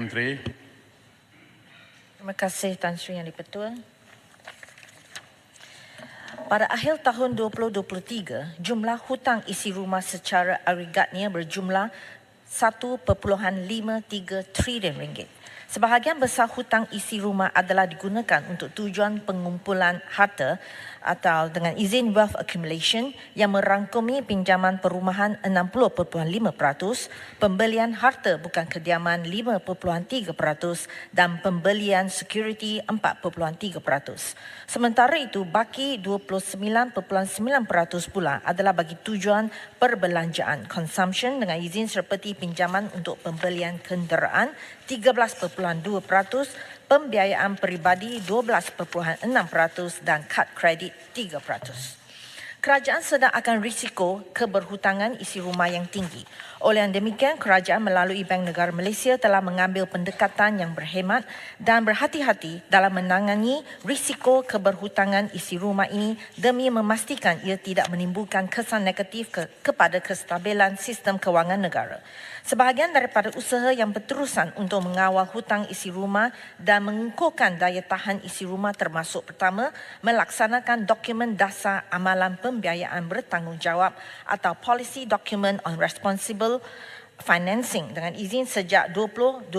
Menteri. Terima kasih Tan Sri Yang di-Pertua. Pada akhir tahun 2023, jumlah hutang isi rumah secara agregatnya berjumlah 1.53 trilion ringgit. Sebahagian besar hutang isi rumah adalah digunakan untuk tujuan pengumpulan harta atau dengan izin wealth accumulation yang merangkumi pinjaman perumahan 60.5%, pembelian harta bukan kediaman 5.3% dan pembelian security 4.3%. Sementara itu, baki 29.9% pula adalah bagi tujuan perbelanjaan consumption dengan izin seperti pinjaman untuk pembelian kenderaan 13.2%, pembiayaan peribadi 12.6% dan kad kredit 3%. Kerajaan sedang akan risiko keberhutangan isi rumah yang tinggi. Oleh yang demikian, kerajaan melalui Bank Negara Malaysia telah mengambil pendekatan yang berhemat dan berhati-hati dalam menangani risiko keberhutangan isi rumah ini demi memastikan ia tidak menimbulkan kesan negatif kepada kestabilan sistem kewangan negara. Sebahagian daripada usaha yang berterusan untuk mengawal hutang isi rumah dan mengukuhkan daya tahan isi rumah termasuk pertama, melaksanakan dokumen dasar amalan pembiayaan bertanggungjawab atau Policy Document on Responsible Financing dengan izin sejak 2012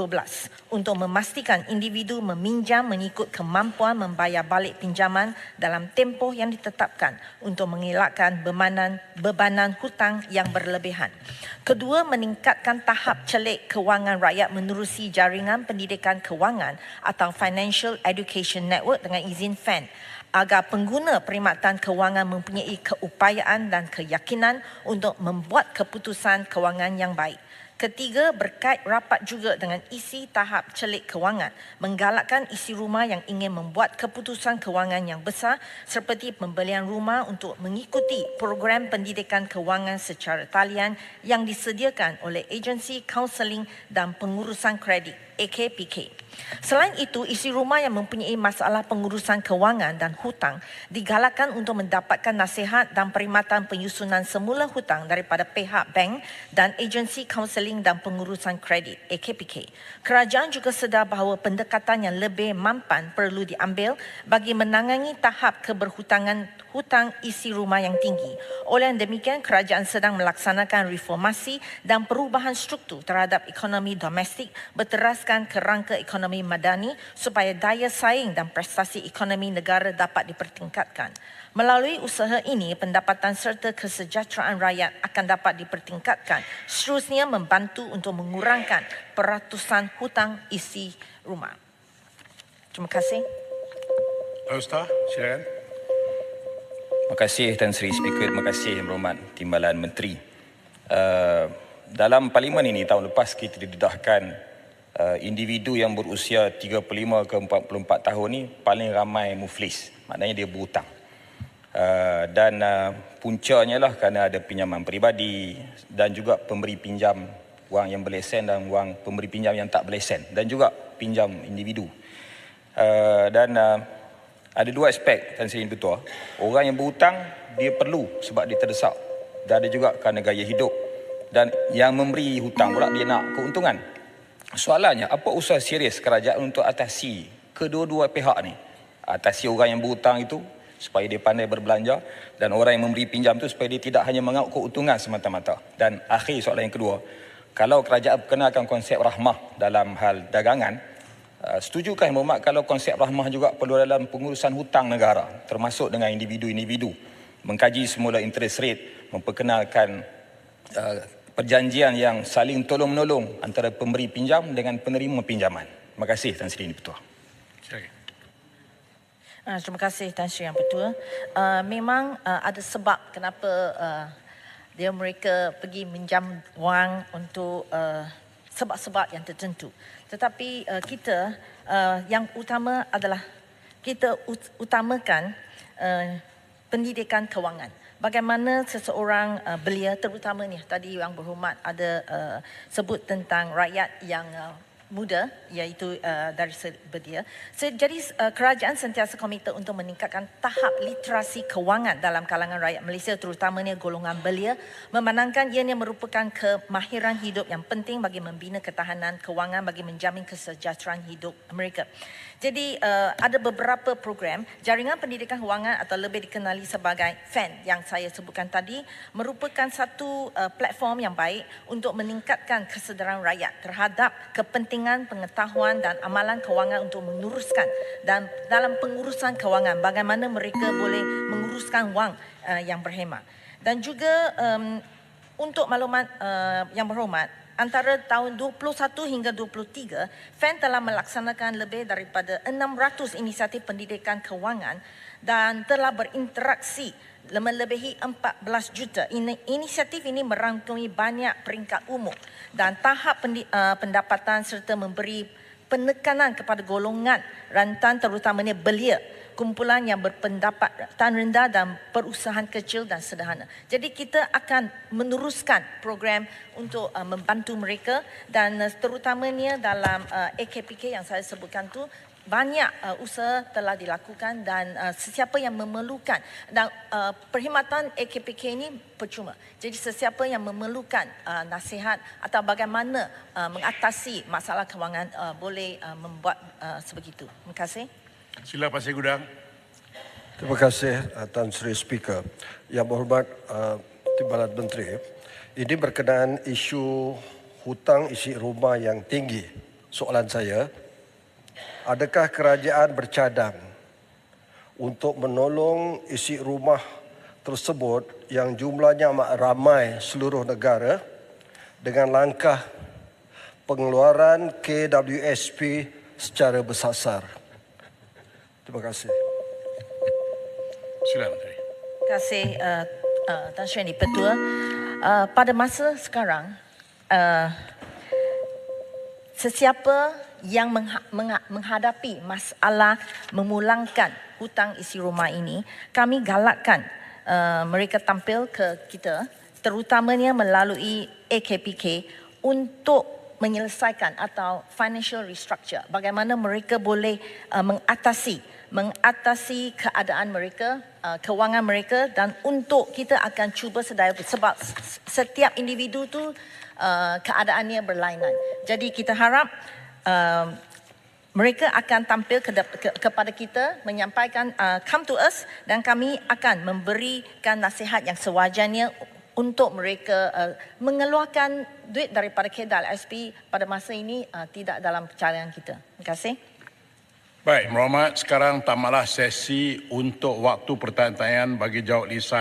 untuk memastikan individu meminjam mengikut kemampuan membayar balik pinjaman dalam tempoh yang ditetapkan untuk mengelakkan bebanan hutang yang berlebihan. Kedua, meningkatkan tahap celik kewangan rakyat menerusi jaringan pendidikan kewangan atau Financial Education Network dengan izin FAN agar pengguna perkhidmatan kewangan mempunyai keupayaan dan keyakinan untuk membuat keputusan kewangan yang baik. Ketiga, berkait rapat juga dengan isi tahap celik kewangan, menggalakkan isi rumah yang ingin membuat keputusan kewangan yang besar seperti pembelian rumah untuk mengikuti program pendidikan kewangan secara talian yang disediakan oleh Agensi Kaunseling dan Pengurusan Kredit AKPK. Selain itu, isi rumah yang mempunyai masalah pengurusan kewangan dan hutang digalakkan untuk mendapatkan nasihat dan perkhidmatan penyusunan semula hutang daripada pihak bank dan Agensi Kaunseling dan Pengurusan Kredit AKPK. Kerajaan juga sedar bahawa pendekatan yang lebih mampan perlu diambil bagi menangani tahap keberhutangan hutang isi rumah yang tinggi. Oleh yang demikian, kerajaan sedang melaksanakan reformasi dan perubahan struktur terhadap ekonomi domestik berteraskan kerangka ekonomi madani supaya daya saing dan prestasi ekonomi negara dapat dipertingkatkan. Melalui usaha ini, pendapatan serta kesejahteraan rakyat akan dapat dipertingkatkan, seterusnya membantu untuk mengurangkan peratusan hutang isi rumah. Terima kasih. Ustaz, silakan. Terima kasih Tan Sri Speaker, terima kasih Yang Berhormat Timbalan Menteri. Dalam parlimen ini tahun lepas kita didedahkan individu yang berusia 35 ke 44 tahun ni paling ramai muflis, maknanya dia berhutang. Dan puncanya lah kerana ada pinjaman peribadi dan juga pemberi pinjam wang yang berlesen dan wang pemberi pinjam yang tak berlesen dan juga pinjam individu. Ada dua aspek Tan Sri Ketua. Orang yang berhutang dia perlu sebab dia terdesak dan ada juga kerana gaya hidup, dan yang memberi hutang pula dia nak keuntungan. Soalannya, apa usaha serius kerajaan untuk atasi kedua-dua pihak ni? Atasi orang yang berhutang itu supaya dia pandai berbelanja, dan orang yang memberi pinjam itu supaya dia tidak hanya mengauk keuntungan semata-mata. Dan akhir soalan yang kedua, kalau kerajaan perkenalkan konsep rahmah dalam hal dagangan, setujukah Yang Berhormat kalau konsep rahmah juga perlu dalam pengurusan hutang negara, termasuk dengan individu-individu, mengkaji semula interest rate, memperkenalkan perjanjian yang saling tolong-menolong antara pemberi pinjam dengan penerima pinjaman. Terima kasih Tan Sri Ketua. Terima kasih Tan Sri Yang Ketua. Memang ada sebab kenapa mereka pergi minjam wang untuk sebab-sebab yang tertentu. Tetapi kita yang utama adalah kita utamakan pendidikan kewangan. Bagaimana seseorang belia, terutama ni tadi Yang Berhormat ada sebut tentang rakyat yang muda, iaitu dari sebedia. Jadi kerajaan sentiasa komited untuk meningkatkan tahap literasi kewangan dalam kalangan rakyat Malaysia, terutamanya golongan belia, memandangkan ianya merupakan kemahiran hidup yang penting bagi membina ketahanan kewangan bagi menjamin kesejahteraan hidup mereka. Jadi ada beberapa program jaringan pendidikan kewangan atau lebih dikenali sebagai FAN yang saya sebutkan tadi merupakan satu platform yang baik untuk meningkatkan kesedaran rakyat terhadap kepentingan pengetahuan dan amalan kewangan untuk meneruskan dan dalam pengurusan kewangan bagaimana mereka boleh menguruskan wang yang berhemat. Dan juga untuk maklumat yang berhormat, antara tahun 21 hingga 23, FAN telah melaksanakan lebih daripada 600 inisiatif pendidikan kewangan dan telah berinteraksi melebihi 14 juta. Inisiatif ini merangkumi banyak peringkat umum dan tahap pendapatan serta memberi penekanan kepada golongan rentan terutamanya belia, kumpulan yang berpendapatan rendah dan perusahaan kecil dan sederhana. Jadi kita akan meneruskan program untuk membantu mereka dan terutamanya dalam AKPK yang saya sebutkan tu banyak usaha telah dilakukan dan sesiapa yang memerlukan dan perkhidmatan AKPK ini percuma. Jadi sesiapa yang memerlukan nasihat atau bagaimana mengatasi masalah kewangan boleh membuat sebegitu. Terima kasih. Sila Pasir Gudang. Terima kasih Tan Sri Speaker. Yang berhormat Timbalan Menteri, ini berkenaan isu hutang isi rumah yang tinggi. Soalan saya, adakah kerajaan bercadang untuk menolong isi rumah tersebut yang jumlahnya amat ramai seluruh negara dengan langkah pengeluaran KWSP secara bersasar? Terima kasih. Sila Menteri. Terima kasih Tan Sri Petua. Pada masa sekarang, sesiapa yang menghadapi masalah memulangkan hutang isi rumah ini, kami galakkan mereka tampil ke kita, terutamanya melalui AKPK untuk menyelesaikan atau financial restructure. Bagaimana mereka boleh mengatasi keadaan mereka, kewangan mereka, dan untuk kita akan cuba sedaya sebab setiap individu tu keadaannya berlainan. Jadi kita harap mereka akan tampil kepada kita, menyampaikan come to us dan kami akan memberikan nasihat yang sewajarnya untuk mereka mengeluarkan duit daripada KWSP pada masa ini tidak dalam pencarian kita. Terima kasih. Baik, Berhormat, sekarang tamatlah sesi untuk waktu pertanyaan bagi jawab lisan.